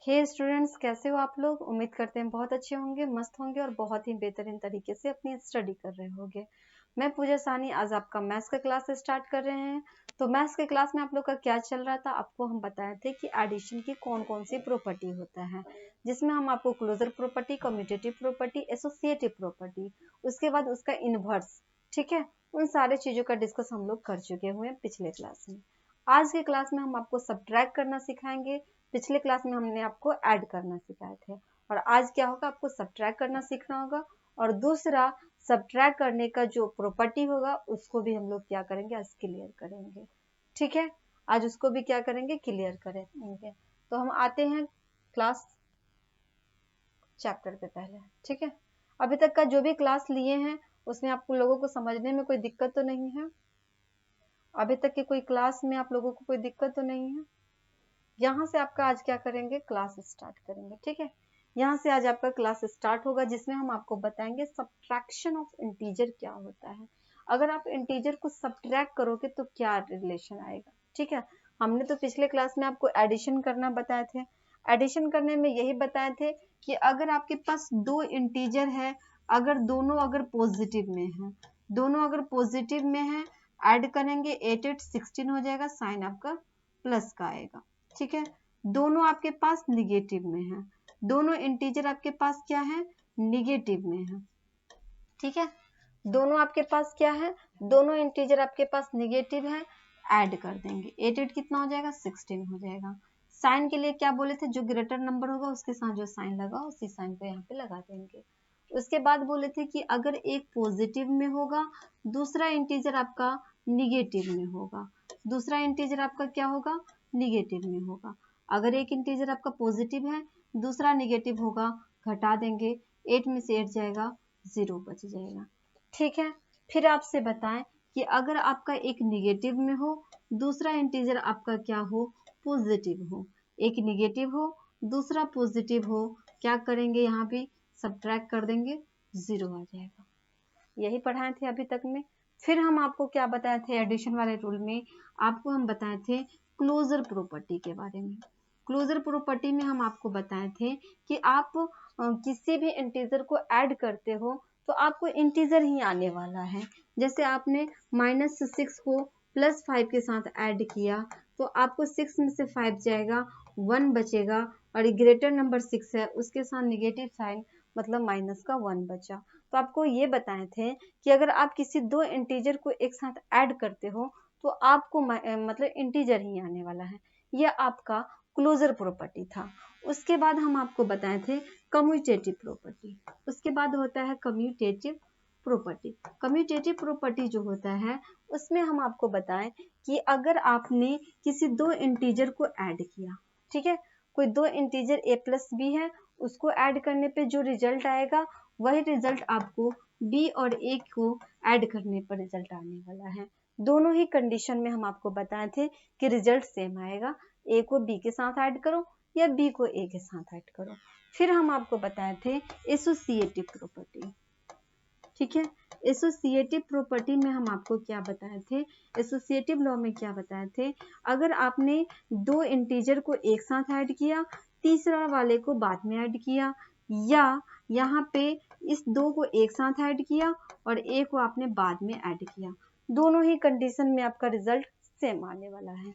हे students, कैसे हो आप लोग? उम्मीद करते हैं बहुत अच्छे होंगे, मस्त होंगे और बहुत ही बेहतरीन तरीके से अपनी स्टडी कर रहे होंगे। मैं पूजा सानी आज आपका मैथ्स का क्लास स्टार्ट कर रहे हैं। तो मैथ्स के क्लास में आप लोग का क्या चल रहा था, आपको हम बताए थे कि एडिशन की कौन कौन सी प्रॉपर्टी होता है, जिसमें हम आपको closure property, commutative property, associative property, उसके बाद उसका इनवर्स, ठीक है, उन सारे चीजों का डिस्कस हम लोग कर चुके हुए हैं पिछले क्लास में। आज के क्लास में हम आपको सब्ट्रैक्ट करना सिखाएंगे। पिछले क्लास में हमने आपको ऐड करना सिखाए थे, और आज क्या होगा, आपको सब्ट्रैक्ट करना सीखना होगा। और दूसरा, सब्ट्रैक्ट करने का जो प्रॉपर्टी होगा उसको भी हम लोग क्या करेंगे, आज क्लियर करेंगे। ठीक है, आज उसको भी क्या करेंगे, क्लियर करेंगे। तो हम आते हैं क्लास चैप्टर पे पहले। ठीक है, अभी तक का जो भी क्लास लिए हैं उसमें आपको लोगों को समझने में कोई दिक्कत तो नहीं है? अभी तक की कोई क्लास में आप लोगों को कोई दिक्कत तो नहीं है? यहाँ से आपका आज क्या करेंगे, क्लास स्टार्ट करेंगे। ठीक है, यहाँ से आज आपका क्लास स्टार्ट होगा, जिसमें हम आपको बताएंगे सब्ट्रैक्शन ऑफ इंटीजर क्या होता है। अगर आप इंटीजर को सब्ट्रैक्ट करोगे तो क्या रिलेशन आएगा। ठीक है, हमने तो पिछले क्लास में आपको एडिशन करना बताए थे। एडिशन करने में यही बताए थे कि अगर आपके पास दो इंटीजर है, अगर दोनों अगर पॉजिटिव में है, दोनों अगर पॉजिटिव में है, ऐड करेंगे 8 8 16 हो जाएगा, साइन आपका प्लस का आएगा। ठीक है, दोनों आपके पास निगेटिव में है, दोनों इंटीजर आपके पास क्या है, निगेटिव में है। ठीक है, दोनों आपके पास क्या है, दोनों इंटीजर आपके पास निगेटिव है, ऐड कर देंगे 8 8 कितना हो जाएगा, 16 हो जाएगा। साइन के लिए क्या बोले थे, जो ग्रेटर नंबर होगा उसके साथ जो साइन लगा उसी साइन को यहाँ पे लगा देंगे। उसके बाद बोले थे कि अगर एक पॉजिटिव में होगा, दूसरा इंटीजर आपका निगेटिव में होगा, दूसरा इंटीजर आपका क्या होगा, निगेटिव में होगा। अगर एक इंटीजर आपका पॉजिटिव है, दूसरा निगेटिव होगा, घटा देंगे, 8 में से 8 जाएगा, 0 बच जाएगा। ठीक है, फिर आपसे बताएं कि अगर आपका एक निगेटिव में हो, दूसरा इंटीजर आपका क्या हो, पॉजिटिव हो, एक निगेटिव हो दूसरा पॉजिटिव हो, क्या करेंगे, यहाँ भी सब्ट्रैक्ट कर देंगे, 0 आ जाएगा। यही पढ़ाए थे अभी तक में। फिर हम आपको क्या बताए थे, एडिशन वाले रूल में आपको हम बताए थे क्लोजर प्रॉपर्टी के बारे में। क्लोजर प्रॉपर्टी में हम आपको बताए थे कि आप किसी भी इंटीजर को ऐड करते हो तो आपको इंटीजर ही आने वाला है। जैसे आपने -6 को +5 के साथ ऐड किया तो आपको 6 में से 5 जाएगा, 1 बचेगा, और ग्रेटर नंबर 6 है उसके साथ निगेटिव साइन, मतलब माइनस का 1 बचा। तो आपको ये बताए थे कि अगर आप किसी दो इंटीजर को एक साथ ऐड करते हो तो आपको मतलब इंटीजर ही आने वाला है। यह आपका क्लोजर प्रॉपर्टी था। उसके बाद हम आपको बताए थे कम्यूटेटिव प्रॉपर्टी। उसके बाद होता है कम्यूटेटिव प्रॉपर्टी। कम्यूटेटिव प्रॉपर्टी जो होता है उसमें हम आपको बताएं कि अगर आपने किसी दो इंटीजर को ऐड किया, ठीक है, कोई दो इंटीजर a प्लस बी है, उसको ऐड करने पे जो रिजल्ट आएगा वही रिजल्ट आपको b और a को ऐड करने पर रिजल्ट आने वाला है। दोनों ही कंडीशन में हम आपको बताए थे कि रिजल्ट सेम आएगा, a को b के साथ ऐड करो या b को a के साथ ऐड करो। फिर हम आपको बताए थे एसोसिएटिव प्रॉपर्टी। ठीक है, एसोसिएटिव प्रॉपर्टी में हम आपको क्या बताए थे, एसोसिएटिव लॉ में क्या बताए थे, अगर आपने दो इंटीजर को एक साथ ऐड किया, तीसरा वाले को बाद में ऐड किया, या यहाँ पे इस दो को एक साथ ऐड किया और एक को आपने बाद में ऐड किया, दोनों ही कंडीशन में आपका रिजल्ट सेम आने वाला है।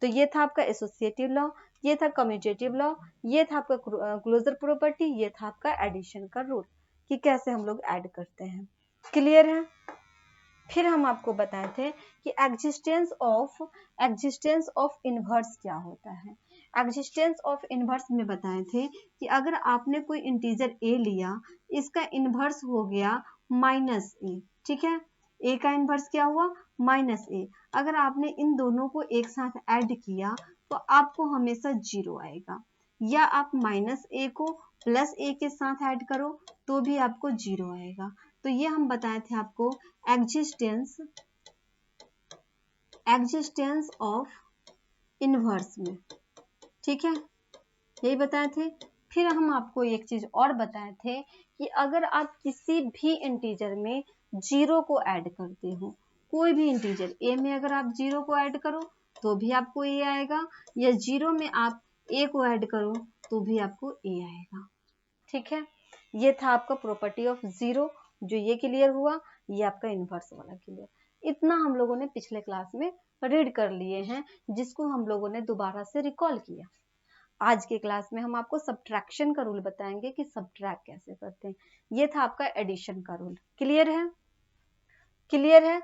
तो ये था आपका एसोसिएटिव लॉ, ये था कम्यूटेटिव लॉ, ये था आपका क्लोजर प्रॉपर्टी, ये था आपका एडिशन का रूल कि कैसे हम लोग ऐड करते हैं। क्लियर है? फिर हम आपको बताए थे कि एग्जिस्टेंस ऑफ इनवर्स क्या होता है। एग्जिस्टेंस ऑफ इनवर्स में बताए थे कि अगर आपने कोई इंटीजर a लिया, इसका इनवर्स हो गया -a, ठीक है, a का इनवर्स क्या हुआ, -a। अगर आपने इन दोनों को एक साथ ऐड किया तो आपको हमेशा 0 आएगा, या आप -a को +a के साथ ऐड करो तो भी आपको 0 आएगा। तो ये हम बताए थे आपको एग्जिस्टेंस ऑफ इनवर्स में। ठीक है, यही बताए थे। फिर हम आपको एक चीज और बताए थे कि अगर आप किसी भी इंटीजर में 0 को ऐड करते हो, कोई भी इंटीजर a में अगर आप 0 को ऐड करो तो भी आपको a आएगा, या 0 में आप ए को ऐड करो तो भी आपको ए आएगा। ठीक है, ये था आपका प्रॉपर्टी ऑफ जीरो, जो ये क्लियर हुआ। ये आपका इनवर्स वाला क्लियर। इतना हम लोगों ने पिछले क्लास में रीड कर लिए हैं, जिसको हम लोगों ने दोबारा से रिकॉल किया। आज के क्लास में हम आपको सब्ट्रैक्शन का रूल बताएंगे कि सब्ट्रैक्ट कैसे करते हैं। ये था आपका एडिशन का रूल। क्लियर है? क्लियर है?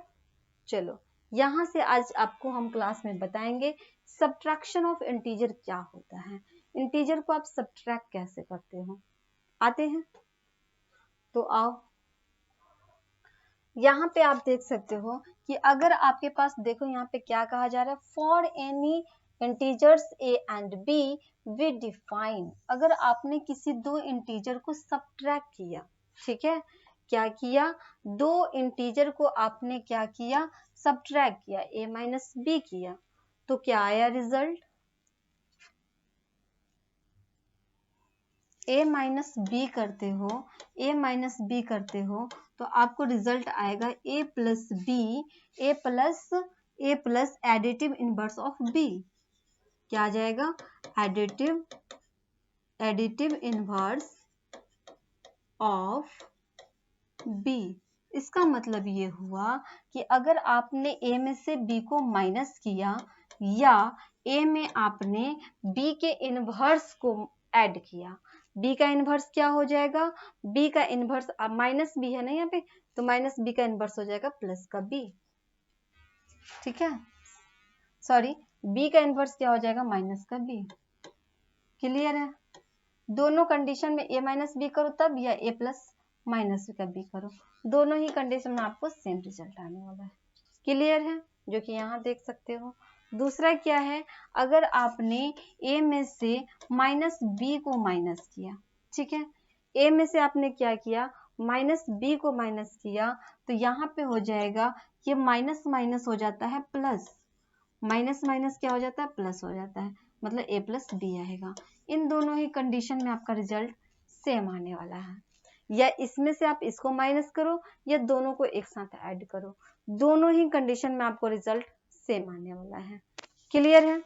चलो, यहां से आज आपको हम क्लास में बताएंगे सब्ट्रैक्शन ऑफ इंटीजर क्या होता है, इंटीजर को आप सब्ट्रैक्ट कैसे करते हो। आते हैं तो आओ, यहाँ पे आप देख सकते हो कि अगर आपके पास, देखो यहाँ पे क्या कहा जा रहा है, for any integers a and b we define. अगर आपने किसी दो इंटीजर को सब्ट्रैक्ट किया, ठीक है, क्या किया, दो इंटीजर को आपने क्या किया, सब्ट्रैक्ट किया, ए माइनस बी किया, तो क्या आया रिजल्ट, ए माइनस बी करते हो, ए माइनस बी करते हो तो आपको रिजल्ट आएगा A plus B, A plus additive inverse of B. क्या आ जाएगा, एडिटिव इनवर्स ऑफ बी। इसका मतलब ये हुआ कि अगर आपने ए में से बी को माइनस किया या ए में आपने बी के इनवर्स को ऐड किया, बी का इनवर्स क्या हो जाएगा, बी का इनवर्स, अब माइनस बी है ना यहाँ पे, तो माइनस बी का इनवर्स हो जाएगा प्लस का बी। ठीक है, सॉरी, बी का इनवर्स क्या हो जाएगा, माइनस का बी। क्लियर है? दोनों कंडीशन में ए माइनस बी करो तब, या ए प्लस माइनस का बी करो, दोनों ही कंडीशन में आपको सेम रिजल्ट आने वाला है। क्लियर है? जो कि यहाँ देख सकते हो। दूसरा क्या है, अगर आपने ए में से माइनस बी को माइनस किया, ठीक है, ए में से आपने क्या किया, माइनस बी को माइनस किया, तो यहाँ पे हो जाएगा, ये माइनस माइनस हो जाता है प्लस, माइनस माइनस क्या हो जाता है, प्लस हो जाता है, मतलब ए प्लस बी आएगा। इन दोनों ही कंडीशन में आपका रिजल्ट सेम आने वाला है। या इसमें से आप इसको माइनस करो या दोनों को एक साथ ऐड करो, दोनों ही कंडीशन में आपको रिजल्ट सेम आने वाला है। क्लियर है?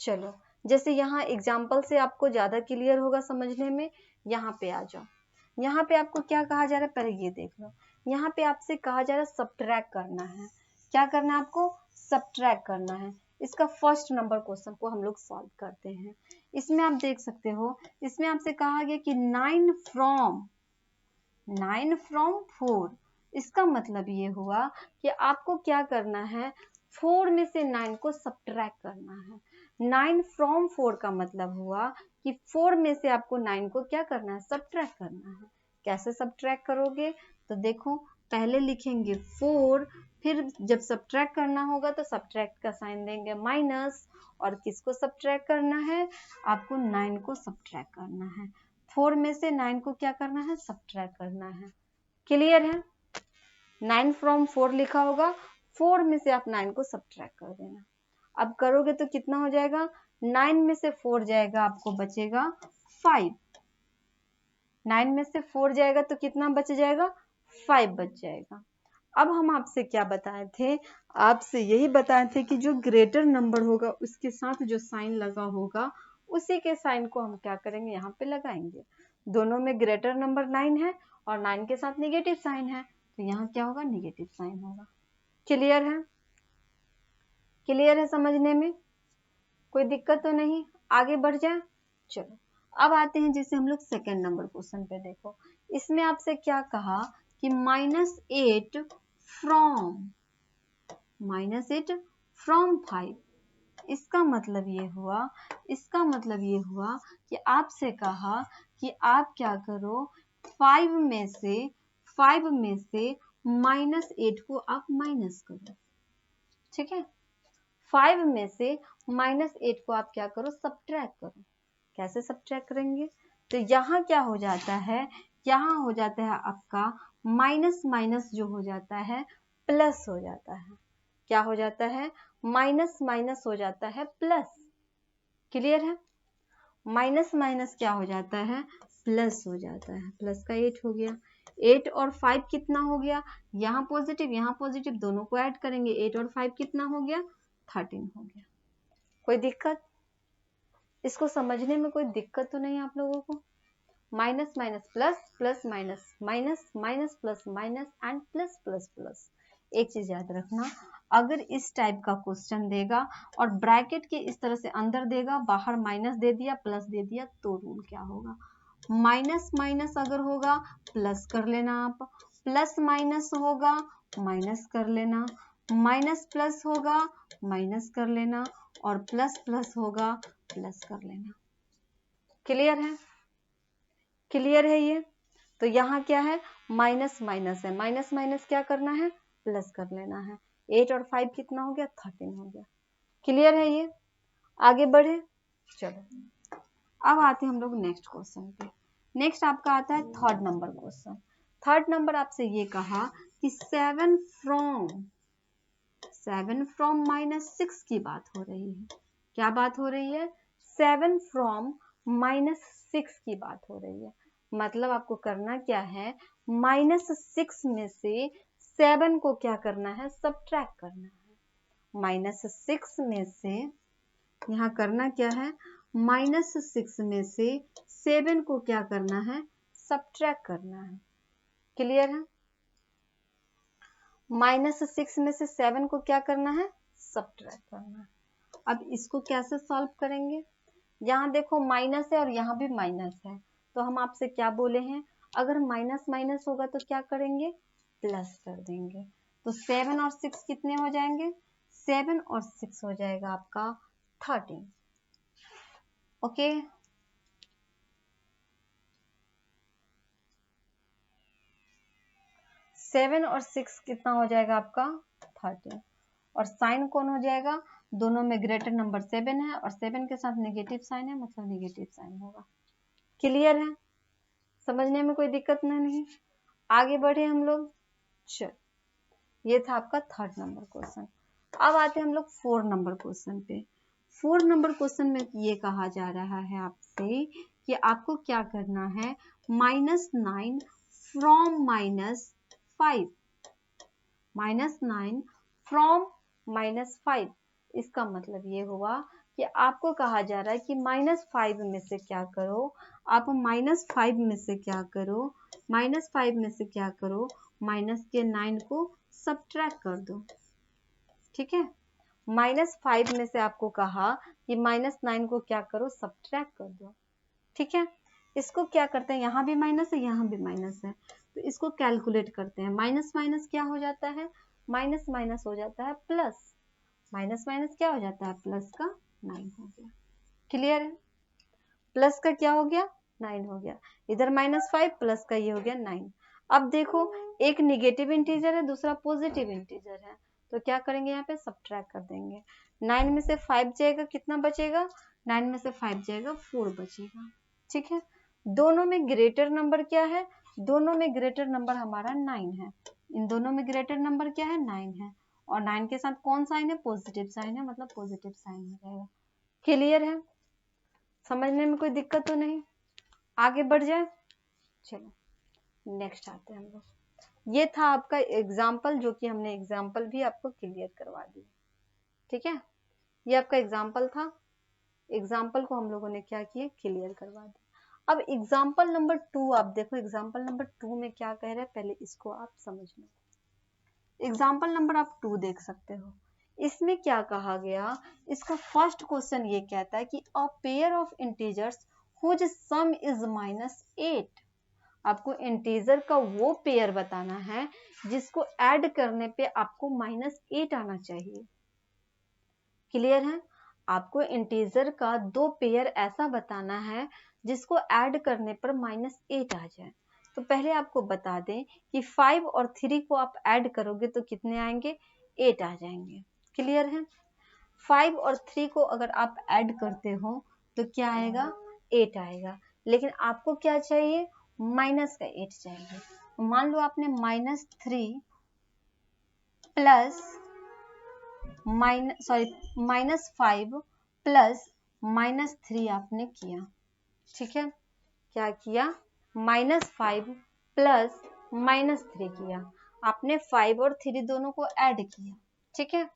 चलो, जैसे यहाँ एग्जाम्पल से आपको ज्यादा क्लियर होगा समझने में। यहाँ पे आ जाओ, यहाँ पे आपको क्या कहा जा रहा है, पहले ये देख लो। यहाँ पे आपसे कहा जा रहा है सब्ट्रैक्ट करना है। क्या करना है आपको, सब्ट्रैक्ट करना है। इसका फर्स्ट नंबर क्वेश्चन को हम लोग सॉल्व करते हैं। इसमें आप देख सकते हो, इसमें आपसे कहा गया कि 9 फ्रॉम 4। इसका मतलब ये हुआ कि आपको क्या करना है, 4 में से 9 को सब्ट्रैक्ट करना है। 9 फ्रॉम 4 का मतलब हुआ कि 4 में से आपको 9 को क्या करना है, सब्ट्रैक्ट करना है। कैसे सब्ट्रैक्ट करोगे, तो देखो, पहले लिखेंगे 4, फिर जब सब्ट्रैक्ट करना होगा तो सब्ट्रैक्ट का साइन देंगे माइनस, और किसको सब्ट्रैक्ट करना है, आपको 9 को सब्ट्रैक्ट करना है। 4 में से 9 को क्या करना है, सब्ट्रैक्ट करना है। क्लियर है? 9 फ्रॉम 4 लिखा होगा, 4 में से आप 9 को सब्ट्रैक्ट कर देना। अब करोगे तो कितना हो जाएगा, 9 में से 4 जाएगा, आपको बचेगा 5। 9 में से 4 जाएगा तो कितना बच जाएगा, 5 बच जाएगा। अब हम आपसे क्या बताए थे, आपसे यही बताए थे कि जो ग्रेटर नंबर होगा उसके साथ जो साइन लगा होगा, उसी के साइन को हम क्या करेंगे, यहाँ पे लगाएंगे। दोनों में ग्रेटर नंबर 9 है और 9 के साथ निगेटिव साइन है, तो यहाँ क्या होगा, निगेटिव साइन होगा। क्लियर है? क्लियर है समझने में? कोई दिक्कत तो नहीं? आगे बढ़ जाए। चलो, अब आते हैं जैसे हम लोग सेकेंड नंबर क्वेश्चन पे। देखो, इसमें आपसे क्या कहा कि -8 फ्रॉम 5। इसका मतलब ये हुआ, कि आपसे कहा कि आप क्या करो, 5 में से -8 को आप माइनस करो। ठीक है, 5 में से -8 को आप क्या करो, सब्ट्रैक्ट करो। कैसे सब्ट्रैक्ट करेंगे, तो यहाँ क्या हो जाता है, यहाँ हो जाता है आपका माइनस माइनस जो हो जाता है प्लस हो जाता है। क्या हो जाता है, माइनस माइनस हो जाता है प्लस। क्लियर है? माइनस माइनस क्या हो जाता है, प्लस हो जाता है। प्लस का 8 हो गया, 8 और 5 कितना हो गया, यहाँ पॉजिटिव दोनों को ऐड करेंगे, 8 और 5 कितना हो गया, 13 हो गया। कोई दिक्कत? इसको समझने में कोई दिक्कत तो नहीं आप लोगों को? Minus minus plus, plus minus minus, minus plus minus and plus plus plus. एक चीज याद रखना, अगर इस टाइप का क्वेश्चन देगा और ब्रैकेट के इस तरह से अंदर देगा, बाहर माइनस दे दिया प्लस दे दिया, तो रूल क्या होगा? माइनस माइनस अगर होगा प्लस कर लेना आप, प्लस माइनस होगा माइनस कर लेना, माइनस प्लस होगा माइनस कर लेना, और प्लस प्लस होगा प्लस कर लेना। क्लियर है? क्लियर है ये? तो यहाँ क्या है? माइनस माइनस है, माइनस माइनस क्या करना है? प्लस कर लेना है। 8 और 5 कितना हो गया? 13 हो गया। क्लियर है ये? आगे बढ़े, चलो अब आते हैं हम लोग नेक्स्ट क्वेश्चन पे। नेक्स्ट आपका आता है third number question. Third number आपसे ये कहा कि 7 फ्रॉम -6 की बात हो रही है। क्या बात हो रही है? 7 फ्रॉम -6 की बात हो रही है। मतलब आपको करना क्या है? -6 में से 7 को क्या करना है? सब्ट्रैक्ट करना है। -6 में से यहाँ करना क्या है? -6 में से 7 को क्या करना है? सब्ट्रैक्ट करना है। क्लियर है? -6 में से 7 को क्या करना है? सब्ट्रैक्ट करना है। अब इसको कैसे सॉल्व करेंगे? यहाँ देखो माइनस है और यहाँ भी माइनस है, तो हम आपसे क्या बोले हैं? अगर माइनस माइनस होगा तो क्या करेंगे? प्लस कर देंगे। तो 7 और 6 कितने हो जाएंगे? 7 और 6 हो जाएगा आपका 13। ओके, 7 और 6 कितना हो जाएगा आपका? 13। और साइन कौन हो जाएगा? दोनों में ग्रेटर नंबर 7 है और 7 के साथ नेगेटिव साइन है, मतलब नेगेटिव साइन होगा। क्लियर है? समझने में कोई दिक्कत नहीं? आगे बढ़े हम लोग। चल, ये था आपका थर्ड नंबर क्वेश्चन। अब आते हैं हम लोग 4 नंबर क्वेश्चन पे। 4 नंबर क्वेश्चन में ये कहा जा रहा है आपसे कि आपको क्या करना है? -9 फ्रॉम -5, -9 फ्रॉम -5। इसका मतलब ये हुआ कि आपको कहा जा रहा है कि -5 में से क्या करो? आप -5 में से क्या करो? -5 में से क्या करो? माइनस के 9 को सब्ट्रैक्ट कर दो। ठीक है, -5 में से आपको कहा कि -9 को क्या करो? सब्ट्रैक्ट कर दो। ठीक है, इसको क्या करते हैं? यहाँ भी माइनस है, यहाँ भी माइनस है, तो इसको कैलकुलेट करते हैं। माइनस माइनस क्या हो जाता है? माइनस माइनस हो जाता है प्लस, माइनस माइनस क्या हो जाता है? प्लस का 9 हो गया। क्लियर है? प्लस का क्या हो गया? 9 हो गया। इधर -5 प्लस का ये हो गया 9। अब देखो, एक निगेटिव इंटीजर है, दूसरा पॉजिटिव इंटीजर है, तो क्या करेंगे? यहाँ पे सब्ट्रैक्ट कर देंगे। 9 में से 5 जाएगा, कितना बचेगा? 9 में से 5 जाएगा, 4 बचेगा। ठीक है, दोनों में ग्रेटर नंबर क्या है? दोनों में ग्रेटर नंबर हमारा 9 है। इन दोनों में ग्रेटर नंबर क्या है? 9 है। और 9 के साथ कौन साइन है? पॉजिटिव साइन है, मतलब पॉजिटिव साइन हो जाएगा। क्लियर है? समझने में कोई दिक्कत तो नहीं? आगे बढ़ जाए, चलो नेक्स्ट आते हैं हम लोग। ये था आपका एग्जाम्पल, जो कि हमने एग्जाम्पल भी आपको क्लियर करवा दिया। ठीक है, ये आपका एग्जाम्पल था। एग्जाम्पल को हम लोगों ने क्या किया? क्लियर करवा दिया। अब एग्जाम्पल नंबर 2 आप देखो, एग्जाम्पल नंबर 2 में क्या कह रहे हैं, पहले इसको आप समझ लो। एग्जाम्पल नंबर आप 2 देख सकते हो। इसमें क्या कहा गया? इसका फर्स्ट क्वेश्चन ये कहता है कि a pair of integers whose sum is -8। आपको इंटीजर का वो पेयर बताना है जिसको ऐड करने पे आपको -8 आना चाहिए। क्लियर है? आपको इंटीजर का 2 पेयर ऐसा बताना है जिसको ऐड करने पर -8 आ जाए। तो पहले आपको बता दें कि 5 और 3 को आप ऐड करोगे तो कितने आएंगे? 8 आ जाएंगे। क्लियर है? 5 और 3 को अगर आप ऐड करते हो तो क्या आएगा? 8 आएगा। लेकिन आपको क्या चाहिए? -8 चाहिए। मान लो आपने -3 प्लस -5 प्लस -3 आपने किया। ठीक है, क्या किया? -5 प्लस -3 किया। आपने 5 और 3 दोनों को ऐड किया। ठीक है,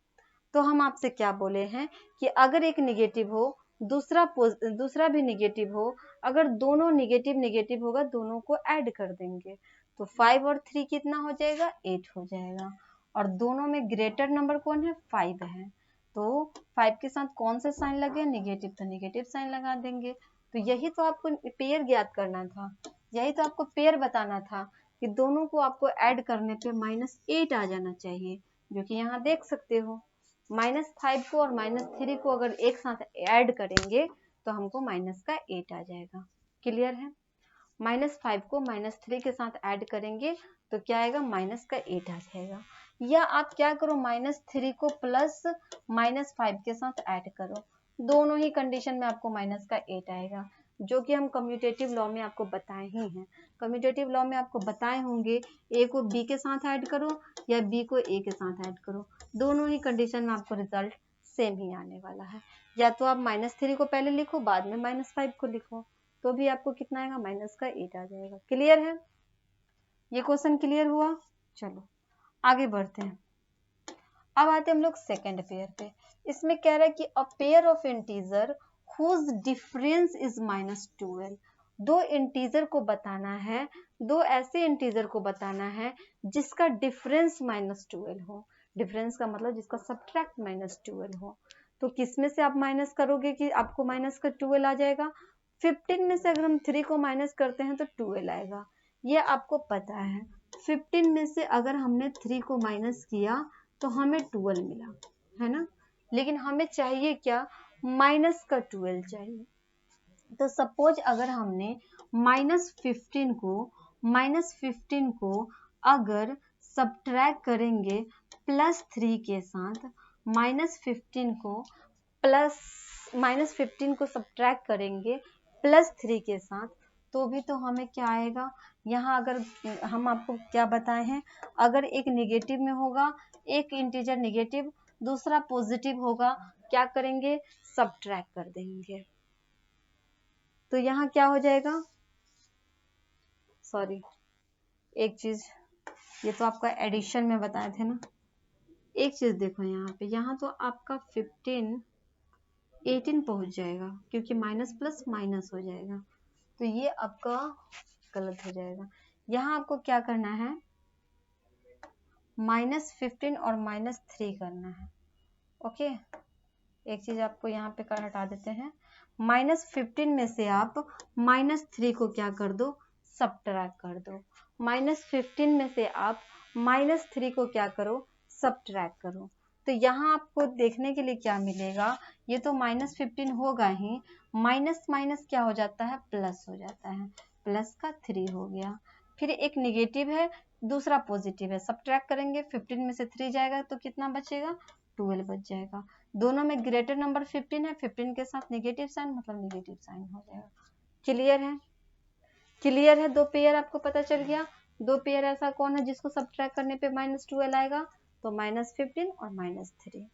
तो हम आपसे क्या बोले हैं कि अगर एक निगेटिव हो दूसरा भी निगेटिव हो, अगर दोनों निगेटिव निगेटिव होगा दोनों को ऐड कर देंगे तो 5 और 3 कितना हो जाएगा 8 हो जाएगा। और दोनों में ग्रेटर नंबर कौन है 5 है, तो 5 के साथ कौन सा साइन लगे निगेटिव, तो निगेटिव साइन लगा देंगे। तो यही तो आपको पेयर ज्ञात करना था, यही तो आपको पेयर बताना था कि दोनों को आपको ऐड करने पे -8 आ जाना चाहिए, जो कि यहाँ देख सकते हो। -5 को और -3 को अगर एक साथ ऐड करेंगे तो हमको -8 आ जाएगा। क्लियर है? -5 को -3 के साथ ऐड करेंगे तो क्या आएगा -8 आ जाएगा। या आप क्या करो -3 को प्लस -5 के साथ ऐड करो, दोनों ही कंडीशन में आपको -8 आएगा, जो कि हम कम्यूटेटिव लॉ में आपको बताए ही हैं। कम्यूटेटिव लॉ में आपको बताए होंगे ए को बी के साथ ऐड करो या बी को ए के साथ ऐड करो, दोनों ही कंडीशन में आपको रिजल्ट सेम ही आने वाला है। या तो आप -3 को पहले लिखो बाद में -5 को लिखो, तो भी आपको कितना आएगा -8 आ जाएगा। क्लियर है? ये क्वेश्चन क्लियर हुआ? चलो आगे बढ़ते हैं। अब आते हैं हम लोग सेकेंड पेयर पे। इसमें कह रहा है कि a pair of integer whose difference is -12। दो इंटीजर को बताना है, दो ऐसे इंटीजर को बताना है जिसका डिफरेंस -12 हो। डिफरेंस का मतलब जिसका सब्ट्रैक्ट -12 हो। तो किस में से आप माइनस करोगे कि आपको -12 आ जाएगा? 15 में से अगर हम 3 को माइनस करते हैं तो 12 आएगा, ये आपको पता है। 15 में से अगर हमने 3 को माइनस किया तो हमें 12 मिला, है ना? लेकिन हमें चाहिए क्या? -12 चाहिए। तो सपोज अगर हमने -15 को अगर सब्ट्रैक्ट करेंगे +3 के साथ, -15 को सब्ट्रैक्ट करेंगे +3 के साथ, तो भी तो हमें क्या आएगा? यहाँ अगर हम आपको क्या बताए हैं, अगर एक निगेटिव में होगा, एक इंटीजर निगेटिव दूसरा पॉजिटिव होगा, क्या करेंगे? सब्ट्रैक्ट कर देंगे। तो यहाँ क्या हो जाएगा? सॉरी एक चीज, ये तो आपका एडिशन में बताए थे ना। एक चीज देखो यहाँ पे, यहाँ तो आपका 15 18 पहुंच जाएगा क्योंकि माइनस प्लस माइनस हो जाएगा, तो ये आपका गलत हो जाएगा। यहाँ आपको क्या करना है? -15 और -3 करना है। ओके, एक चीज आपको यहाँ पे कर हटा देते हैं। -15 में से आप -3 को क्या कर दो? सब्ट्रैक्ट कर दो। -15 में से आप -3 को क्या करो? सब्ट्रैक्ट करो। तो यहाँ आपको देखने के लिए क्या मिलेगा? ये तो -15 होगा ही, माइनस माइनस क्या हो जाता है? प्लस हो जाता है, प्लस का 3 हो गया। फिर एक निगेटिव है, दूसरा पॉजिटिव है, सब्ट्रैक्ट करेंगे 15 में से 3 जाएगा तो कितना बचेगा? 12 बच जाएगा। दोनों में ग्रेटर नंबर 15 है, 15 के साथ नेगेटिव साइन मतलब नेगेटिव साइन हो जाएगा। क्लियर है? क्लियर है? दो पेयर आपको पता चल गया। दो पेयर ऐसा कौन है जिसको सब्ट्रैक्ट करने पे -12 आएगा? तो -15 और -3।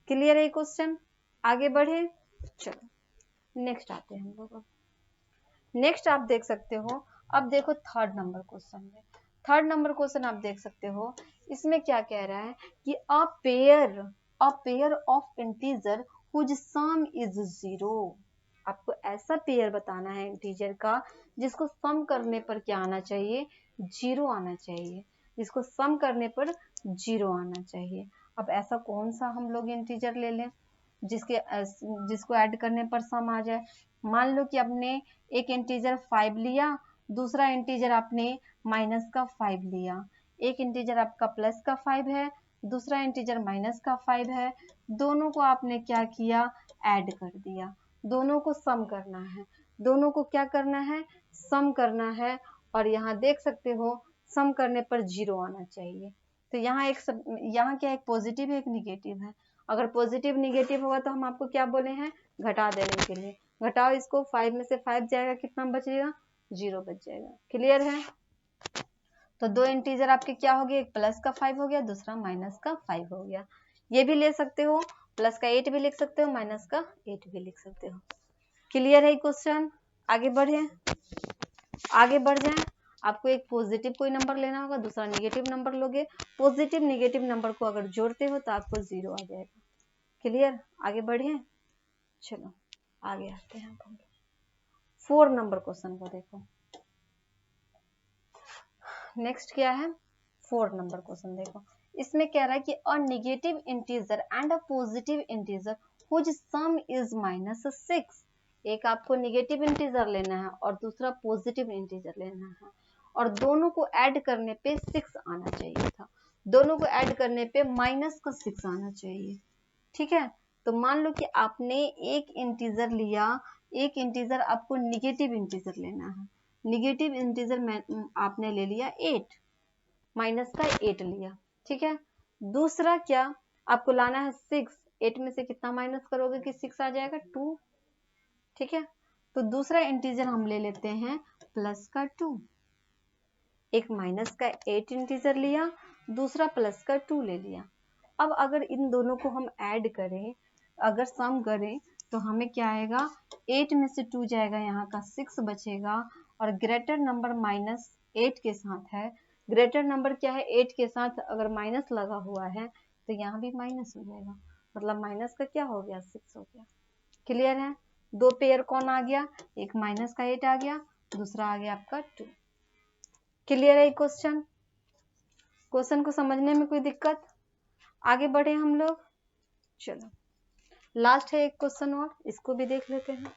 क्लियर है क्वेश्चन? आगे बढ़े, चलो नेक्स्ट आते हैं हम लोग। नेक्स्ट आप देख सकते हो, अब देखो थर्ड नंबर क्वेश्चन में। थर्ड नंबर क्वेश्चन आप देख सकते हो, इसमें क्या कह रहा है कि a pair of integer whose sum is 0। आपको ऐसा पेयर बताना है इंटीजर का जिसको सम करने पर क्या आना चाहिए? 0 आना चाहिए, जिसको सम करने पर 0 आना चाहिए। अब ऐसा कौन सा हम लोग इंटीजर ले लें जिसको ऐड करने पर सम आ जाए? मान लो कि आपने एक इंटीजर 5 लिया, दूसरा इंटीजर आपने -5 लिया, एक इंटीजर आपका +5 है, दूसरा इंटीजर -5 है, दोनों को आपने क्या किया? ऐड कर दिया। दोनों को सम करना है, दोनों को क्या करना है? सम करना है। और यहाँ देख सकते हो सम करने पर 0 आना चाहिए। तो यहाँ यहाँ क्या, एक पॉजिटिव है एक निगेटिव है। अगर पॉजिटिव निगेटिव होगा तो हम आपको क्या बोले हैं? घटा देने के लिए। घटाओ इसको, 5 में से 5 जाएगा, कितना बचेगा? 0 बच जाएगा। क्लियर है? तो दो इंटीजर आपके क्या हो गए? एक +5 हो गया, दूसरा -5 हो गया। ये भी ले सकते हो, +8 भी लिख सकते हो, -8 भी लिख सकते हो। क्लियर है क्वेश्चन? आगे बढ़े, आगे बढ़ जाए। आपको एक पॉजिटिव कोई नंबर लेना होगा, दूसरा नेगेटिव नंबर लोगे, पॉजिटिव नेगेटिव नंबर को अगर जोड़ते हो तो आपको 0 आ जाएगा। क्लियर? आगे बढ़े, चलो आगे आते हैं हम 4 नंबर क्वेश्चन को देखो। नेक्स्ट क्या है 4 नंबर क्वेश्चन देखो। इसमें कह रहा है कि a negative integer and a positive integer whose sum is -6। एक आपको नेगेटिव इंटीजर लेना है और दूसरा पॉजिटिव इंटीजर लेना है, और दोनों को ऐड करने पे 6 आना चाहिए था, दोनों को ऐड करने पे -6 आना चाहिए। ठीक है, तो मान लो कि आपने एक इंटीजर लिया, एक इंटीजर आपको निगेटिव इंटीजर लेना है, निगेटिव इंटीजर में आपने ले लिया 8, माइनस का 8 लिया। ठीक है, दूसरा क्या आपको लाना है 6, 8 में से कितना माइनस करोगे कि 6 आ जाएगा 2। ठीक है, तो दूसरा इंटीजर हम ले लेते हैं प्लस का 2, एक माइनस का 8 इंटीजर लिया, दूसरा प्लस का 2 ले लिया। अब अगर इन दोनों को हम ऐड करें, अगर सम करें तो हमें क्या आएगा, 8 में से 2 जाएगा, यहाँ का 6 बचेगा, और ग्रेटर नंबर -8 के साथ है। ग्रेटर नंबर क्या है, 8 के साथ अगर माइनस लगा हुआ है तो यहाँ भी माइनस हो जाएगा, मतलब माइनस का क्या हो गया 6 हो गया। क्लियर है, दो पेयर कौन आ गया, एक माइनस का 8 आ गया, दूसरा आ गया आपका 2। क्लियर है क्वेश्चन, क्वेश्चन को समझने में कोई दिक्कत? आगे बढ़े हम लोग, चलो लास्ट है एक क्वेश्चन और, इसको भी देख लेते हैं,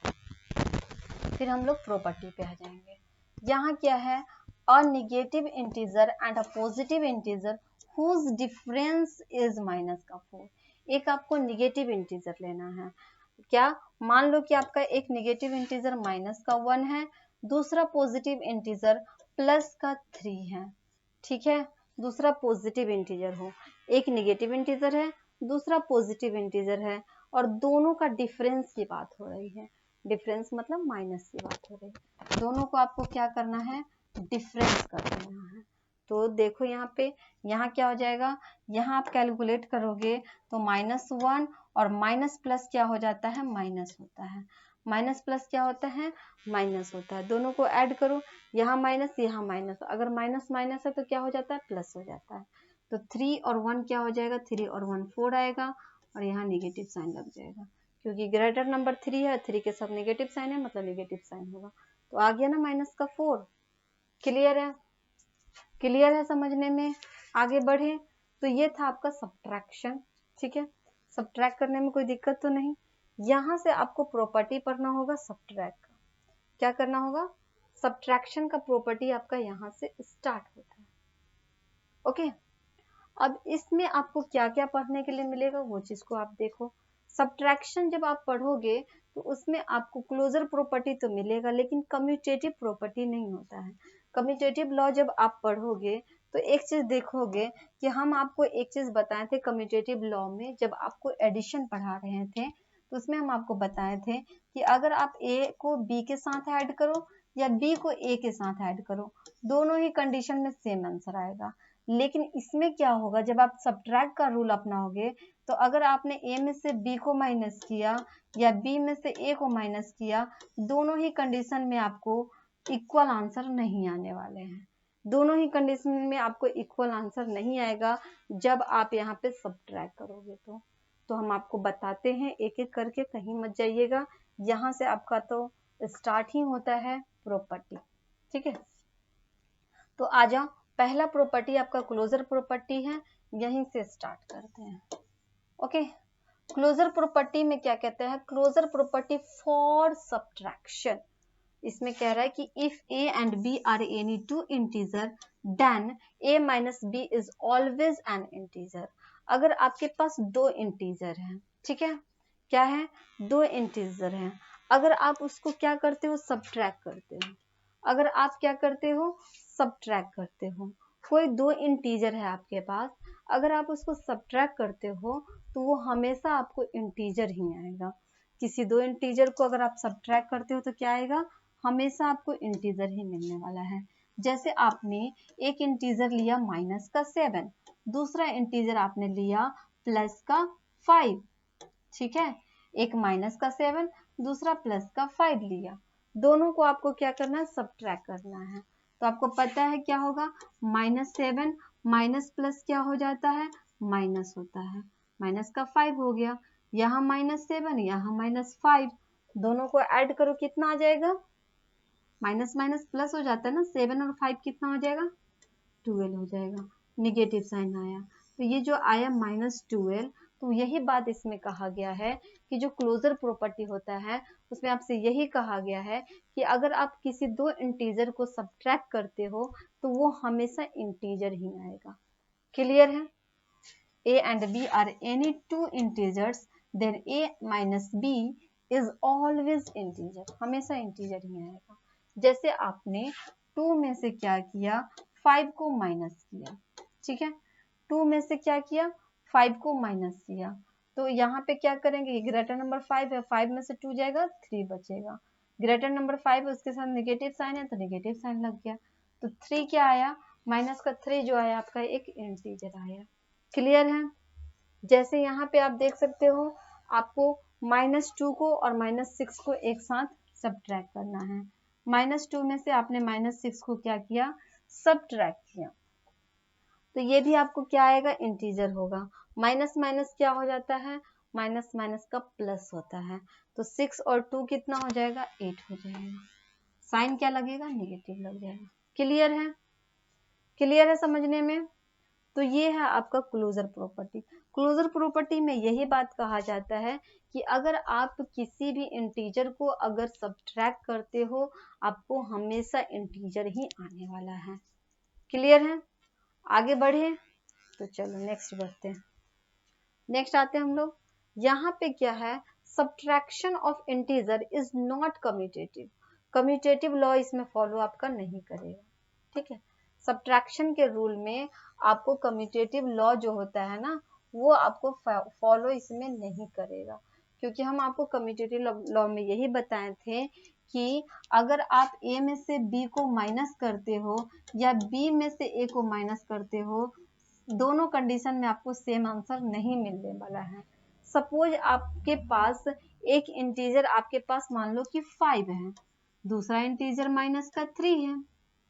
फिर हम लोग प्रॉपर्टी पे आ जाएंगे। यहाँ क्या है, a negative integer and a positive integer whose difference is -4। एक आपको नेगेटिव इंटीजर लेना है, क्या मान लो कि आपका एक नेगेटिव इंटीजर -1 है, दूसरा पॉजिटिव इंटीजर +3 है। ठीक है, दूसरा पॉजिटिव इंटीजर हो, एक नेगेटिव इंटीजर है, दूसरा पॉजिटिव इंटीजर है, और दोनों का डिफरेंस की बात हो रही है। डिफरेंस मतलब माइनस की बात हो रही है, दोनों को आपको क्या करना है, डिफरेंस कर देना है। तो देखो यहाँ पे, यहाँ क्या हो जाएगा, यहाँ आप कैलकुलेट करोगे तो -1 और माइनस प्लस क्या हो जाता है, माइनस होता है, माइनस प्लस क्या होता है, माइनस होता है। दोनों को ऐड करो, यहाँ माइनस यहाँ माइनस, अगर माइनस माइनस है तो क्या हो जाता है, प्लस हो जाता है। तो 3 और 1 क्या हो जाएगा, 3 और 1 4 आएगा, और यहाँ निगेटिव साइन लग जाएगा, क्योंकि ग्रेटर नंबर 3 है, 3 के साथ निगेटिव साइन है, मतलब निगेटिव साइन होगा, तो आ गया ना -4। क्लियर है, क्लियर है समझने में? आगे बढ़े, तो ये था आपका सब्ट्रैक्शन। ठीक है, सब्ट्रैक्ट करने में कोई दिक्कत तो नहीं। यहाँ से आपको प्रॉपर्टी पढ़ना होगा सब्ट्रैक्ट का, क्या करना होगा, सब्ट्रैक्शन का प्रॉपर्टी आपका यहाँ से स्टार्ट होता है। ओके, अब इसमें आपको क्या क्या पढ़ने के लिए मिलेगा वो चीज को आप देखो। सब्ट्रैक्शन जब आप पढ़ोगे तो उसमें आपको क्लोजर प्रॉपर्टी तो मिलेगा, लेकिन कम्यूटेटिव प्रॉपर्टी नहीं होता है। कम्यूटेटिव लॉ जब आप पढ़ोगे तो एक चीज देखोगे कि हम आपको एक चीज बताए थे कम्यूटेटिव लॉ में, जब आपको एडिशन पढ़ा रहे थे तो उसमें हम आपको बताए थे कि अगर आप ए को बी के साथ ऐड करो या बी को ए के साथ ऐड करो, दोनों ही कंडीशन में सेम आंसर आएगा। लेकिन इसमें क्या होगा, जब आप सब्ट्रैक्ट का रूल अपनाओगे तो अगर आपने ए में से बी को माइनस किया या बी में से ए को माइनस किया, दोनों ही कंडीशन में आपको इक्वल आंसर नहीं आने वाले हैं, दोनों ही कंडीशन में आपको इक्वल आंसर नहीं आएगा जब आप यहाँ पे सब्ट्रैक्ट करोगे। तो हम आपको बताते हैं एक एक करके, कहीं मत जाइएगा, यहाँ से आपका तो स्टार्ट ही होता है प्रॉपर्टी। ठीक है, तो आ जाओ, पहला प्रॉपर्टी आपका क्लोजर प्रॉपर्टी है, यहीं से स्टार्ट करते हैं। ओके, क्लोजर प्रॉपर्टी में क्या कहते हैं, क्लोजर प्रॉपर्टी फॉर सब्ट्रैक्शन। इसमें कह रहा है कि if a and b are any two integer then a minus b is always an integer। अगर आपके पास दो इंटीजर हैं, ठीक है, क्या है, दो इंटीजर हैं, अगर आप उसको क्या करते हो, सब्ट्रैक्ट करते हो, अगर आप क्या करते हो, सब्ट्रैक्ट करते हो, कोई दो इंटीजर है आपके पास, अगर आप उसको सब्ट्रैक्ट करते हो तो वो हमेशा आपको इंटीजर ही आएगा। किसी दो इंटीजर को अगर आप सब्ट्रैक्ट करते हो तो क्या आएगा, हमेशा आपको इंटीजर ही मिलने वाला है। जैसे आपने एक इंटीजर लिया -7, दूसरा इंटीजर आपने लिया +5। ठीक है, एक -7, दूसरा +5 लिया, दोनों को आपको क्या करना है, सब्ट्रैक्ट करना है। तो आपको पता है क्या होगा, -7 माइनस प्लस क्या हो जाता है, माइनस होता है, माइनस का 5 हो गया, यहाँ -7 यहाँ -5, दोनों को ऐड करो, कितना आ जाएगा, माइनस माइनस प्लस हो जाता है ना, 7 और 5 कितना हो जाएगा, 12 हो जाएगा, निगेटिव साइन आया। तो ये जो आया -12, तो यही बात इसमें कहा गया है कि जो क्लोजर प्रॉपर्टी होता है उसमें आपसे यही कहा गया है कि अगर आप किसी दो इंटीजर को सब्ट्रैक्ट करते हो तो वो हमेशा इंटीजर ही आएगा। क्लियर है? a and b are any two integers, then a minus b is always integer, हमेशा इंटीजर ही आएगा। जैसे आपने 2 में से क्या किया, 5 को माइनस किया, ठीक है, 2 में से क्या किया, 5 को माइनस किया, तो यहाँ पे क्या करेंगे, ग्रेटर नंबर 5 है, 5 में से 2 जाएगा, 3 बचेगा, ग्रेटर नंबर 5 है उसके साथ नेगेटिव साइन है तो नेगेटिव साइन लग गया, तो 3 क्या आया, माइनस का 3 जो आया आपका एक इंटीजर आया। क्लियर है? जैसे यहाँ पे आप देख सकते हो, आपको -2 को और -6 को एक साथ सब्ट्रैक्ट करना है। -2 में से आपने -6 को क्या किया, सब्ट्रैक्ट किया, तो ये भी आपको क्या आएगा, इंटीजर होगा। माइनस माइनस क्या हो जाता है, माइनस माइनस का प्लस होता है, तो 6 और 2 कितना हो जाएगा, 8 हो जाएगा, साइन क्या लगेगा, नेगेटिव लग जाएगा। क्लियर है? क्लियर है समझने में? तो ये है आपका क्लोजर प्रॉपर्टी। क्लोजर प्रॉपर्टी में यही बात कहा जाता है कि अगर आप किसी भी इंटीजर को अगर सब्ट्रैक्ट करते हो, आपको हमेशा इंटीजर ही आने वाला है। क्लियर है? आगे बढ़े तो चलो नेक्स्ट बढ़ते हैं। नेक्स्ट आते हैं हम लोग, यहाँ पे क्या है, subtraction of integer is not commutative. Commutative law इसमें फॉलो आपका नहीं करेगा, ठीक है। सब्ट्रैक्शन के रूल में आपको कम्यूटेटिव लॉ जो होता है ना, वो आपको फॉलो इसमें नहीं करेगा, क्योंकि हम आपको कम्यूटेटिव लॉ में यही बताए थे कि अगर आप a में से b को माइनस करते हो या b में से a को माइनस करते हो, दोनों कंडीशन में आपको सेम आंसर नहीं मिलने वाला है। सपोज आपके पास एक इंटीजर आपके पास मान लो कि 5 है, दूसरा इंटीजर माइनस का 3 है,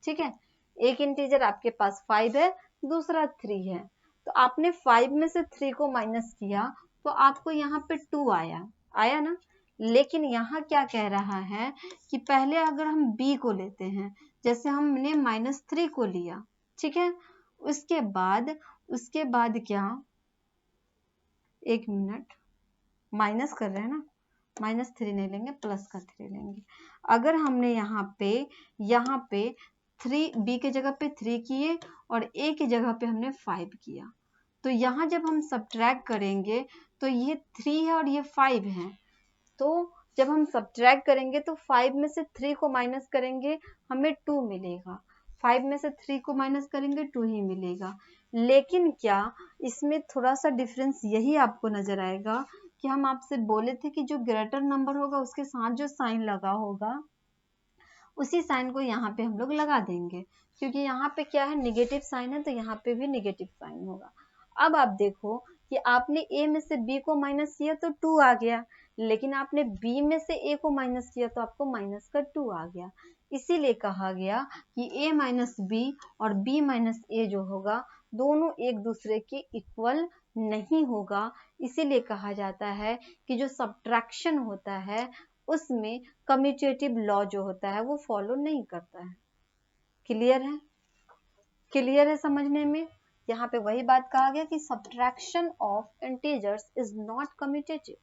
ठीक है, एक इंटीजर आपके पास 5 है, दूसरा 3 है, तो आपने 5 में से 3 को माइनस किया तो आपको यहाँ पे 2 आया ना। लेकिन यहाँ क्या कह रहा है कि पहले अगर हम b को लेते हैं, जैसे हमने -3 को लिया, ठीक है, उसके बाद क्या, एक मिनट, माइनस कर रहे हैं ना, -3 नहीं लेंगे, प्लस का 3 लेंगे। अगर हमने यहाँ पे 3 b के जगह पे 3 किए और a की जगह पे हमने 5 किया, तो यहाँ जब हम सब्ट्रैक्ट करेंगे तो ये 3 है और ये 5 है, तो जब हम सब्ट्रैक्ट करेंगे तो 5 में से 3 को माइनस करेंगे हमें 2 मिलेगा, 5 में से 3 को माइनस करेंगे 2 ही मिलेगा। लेकिन क्या इसमें थोड़ा सा डिफरेंस यही आपको नजर आएगा कि हम आपसे बोले थे कि जो ग्रेटर नंबर होगा उसके साथ जो साइन लगा होगा उसी साइन को यहाँ पे हम लोग लगा देंगे, क्योंकि यहाँ पे क्या है, निगेटिव साइन है, तो यहाँ पे भी निगेटिव साइन होगा। अब आप देखो कि आपने a में से b को माइनस किया तो 2 आ गया, लेकिन आपने b में से a को माइनस किया तो आपको माइनस का 2 आ गया। इसीलिए कहा गया कि a माइनस b और b माइनस a जो होगा दोनों एक दूसरे के इक्वल नहीं होगा। इसीलिए कहा जाता है कि जो सब्ट्रैक्शन होता है उसमें कम्यूटेटिव लॉ जो होता है वो फॉलो नहीं करता है। क्लियर है? क्लियर है समझने में? यहाँ पे वही बात कहा गया कि subtraction of integers is not commutative,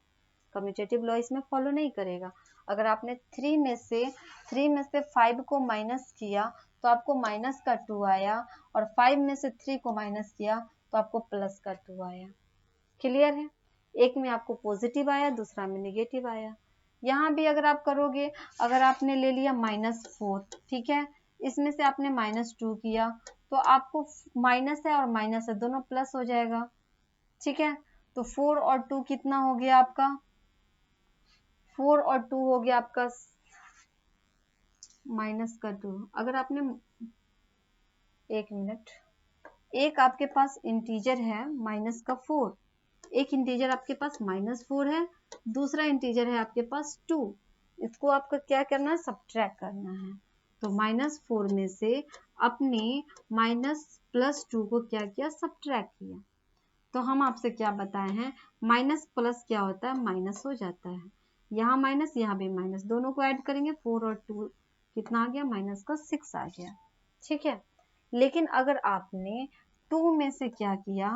commutative law इसमें फॉलो नहीं करेगा। अगर आपने 3 में से 5 को माइनस किया तो आपको माइनस का 2 आया, और 5 में से 3 को माइनस किया तो आपको प्लस का 2 आया। क्लियर है? एक में आपको पॉजिटिव आया, दूसरा में नेगेटिव आया। यहाँ भी अगर आप करोगे, अगर आपने ले लिया -4, ठीक है, इसमें से आपने -2 किया तो आपको माइनस है और माइनस है दोनों प्लस हो जाएगा, ठीक है, तो 4 और 2 कितना हो गया आपका, 4 और 2 हो गया आपका -2। अगर आपने, एक मिनट, एक आपके पास इंटीजर है -4, एक इंटीजर आपके पास -4 है, दूसरा इंटीजर है आपके पास 2, इसको आपको क्या करना है, सब्ट्रैक्ट करना है। तो -4 में से अपने -+2 को क्या किया, सब्ट्रैक्ट किया। तो हम आपसे क्या बताए हैं, माइनस प्लस क्या होता है, माइनस हो जाता है। यहाँ माइनस, यहाँ भी माइनस, दोनों को ऐड करेंगे 4 और 2 कितना आ गया, माइनस का 6 आ गया। ठीक है, लेकिन अगर आपने 2 में से क्या किया,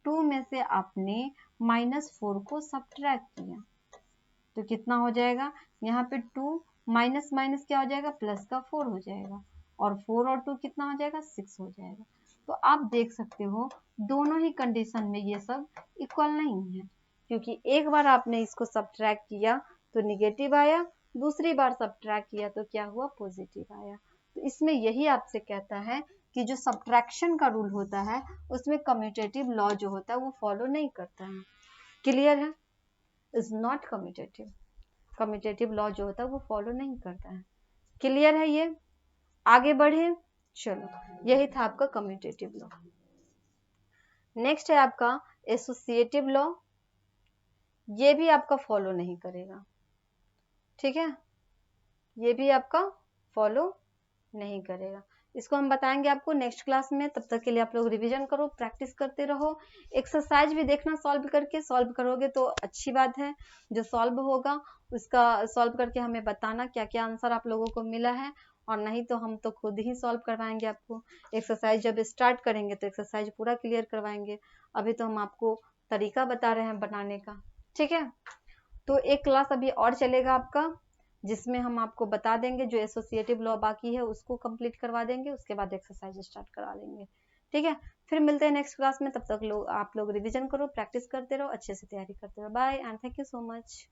2 में से आपने -4 को सब्ट्रैक्ट किया तो कितना हो जाएगा, यहाँ पे 2 माइनस माइनस क्या हो जाएगा, प्लस का 4 हो जाएगा, और 4 और 2 कितना हो जाएगा, 6 हो जाएगा। तो आप देख सकते हो दोनों ही कंडीशन में ये सब इक्वल नहीं है, क्योंकि एक बार आपने इसको सब्ट्रैक्ट किया तो निगेटिव आया, दूसरी बार सब्ट्रैक्ट किया तो क्या हुआ, पॉजिटिव आया। तो इसमें यही आपसे कहता है कि जो सब्ट्रैक्शन का रूल होता है उसमें कम्यूटेटिव लॉ जो होता है वो फॉलो नहीं करता है। क्लियर है, is not commutative, commutative law जो होता है वो फॉलो नहीं करता है। क्लियर है, ये आगे बढ़े, चलो यही था आपका कम्यूटेटिव लॉ। नेक्स्ट है आपका एसोसिएटिव लॉ, ये भी आपका फॉलो नहीं करेगा। ठीक है, ये भी आपका फॉलो नहीं करेगा। इसको हम बताएंगे आपको नेक्स्ट क्लास में, तब तक के लिए आप लोग रिवीजन करो, प्रैक्टिस करते रहो, एक्सरसाइज भी देखना सॉल्व करके, सॉल्व करोगे तो अच्छी बात है, जो सॉल्व होगा उसका सॉल्व करके हमें बताना क्या क्या आंसर आप लोगों को मिला है, और नहीं तो हम तो खुद ही सॉल्व करवाएंगे आपको। एक्सरसाइज जब स्टार्ट करेंगे तो एक्सरसाइज पूरा क्लियर करवाएंगे, अभी तो हम आपको तरीका बता रहे हैं बनाने का। ठीक है, तो एक क्लास अभी और चलेगा आपका, जिसमें हम आपको बता देंगे जो एसोसिएटिव लॉ बाकी है उसको कंप्लीट करवा देंगे, उसके बाद एक्सरसाइज स्टार्ट करा देंगे। ठीक है, फिर मिलते हैं नेक्स्ट क्लास में, तब तक आप लोग रिवीजन करो, प्रैक्टिस करते रहो, अच्छे से तैयारी करते रहो। Bye and thank you so much.